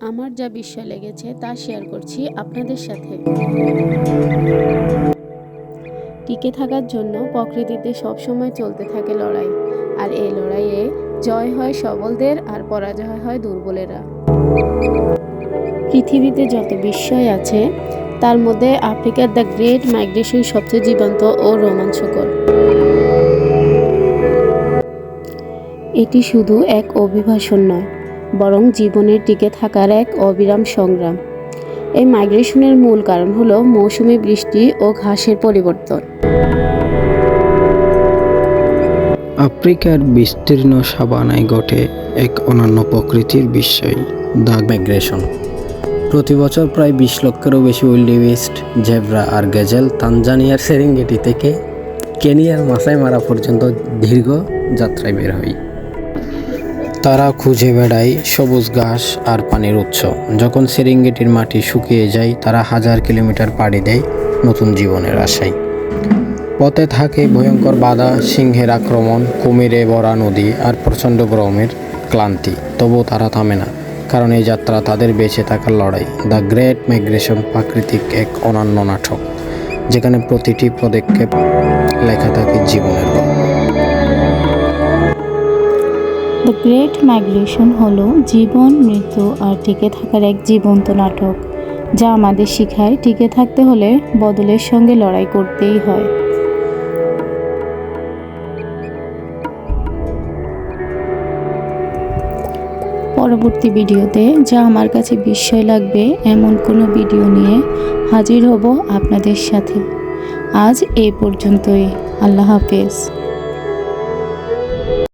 আমার যা বিস্ময় লেগেছে তা শেয়ার করছি আপনাদের সাথে। টিকে থাকার জন্য প্রকৃতিতে সবসময় চলতে থাকে লড়াই, আর এই লড়াইয়ে জয় হয় সবলদের আর পরাজয় হয় দুর্বলেরা। পৃথিবীতে যত বিস্ময় আছে তার মধ্যে আফ্রিকার দ্য গ্রেট মাইগ্রেশন সবচেয়ে জীবন্ত ও রোমাঞ্চকর। এটি শুধু এক অভিবাসন নয়, বরং জীবনের টিকে থাকার এক অবিরাম সংগ্রাম। এই মাইগ্রেশনের মূল কারণ হলো মৌসুমী বৃষ্টি ও ঘাসের পরিবর্তন। আফ্রিকার বিস্তীর্ণ সাভানায় ঘটে এক অনন্য প্রকৃতির বিস্ময়, দ্য মাইগ্রেশন। প্রতি বছর প্রায় 20 লক্ষেরও বেশি উইল্ডবেস্ট, জেব্রা আর গ্যাজেল তানজানিয়ার সেরেঙ্গেটি থেকে কেনিয়ার মাসাই মারা পর্যন্ত দীর্ঘ যাত্রায় বের হয়। তারা খুঁজে বেড়ায় সবুজ ঘাস আর পানির উৎস। যখন সেরেঙ্গেটির মাটি শুকিয়ে যায়, তারা 1000 কিলোমিটার পাড়ি দেয় নতুন জীবনের আশায়। পথে থাকে ভয়ঙ্কর বাধা, সিংহের আক্রমণ, কুমিরে ভরা নদী আর প্রচণ্ড গরমের ক্লান্তি। তবুও তারা থামে না, কারণ এই যাত্রা তাদের বেঁচে থাকার লড়াই। দ্য গ্রেট মাইগ্রেশন প্রাকৃতিক এক অনন্য নাটক, যেখানে প্রতিটি পদক্ষেপ লেখা থাকে জীবনের গল্প। দ্য গ্রেট মাইগ্রেশন হলো জীবন, মৃত্যু আর টিকে থাকার এক জীবন্ত নাটক, যা আমাদের শেখায় টিকে থাকতে হলে বদলের সঙ্গে লড়াই করতেই হয়। পরবর্তী ভিডিওতে যা আমার কাছে বিস্ময় লাগবে এমন কোনো ভিডিও নিয়ে হাজির হব আপনাদের সাথে। আজ এই পর্যন্তই। আল্লাহ হাফেজ।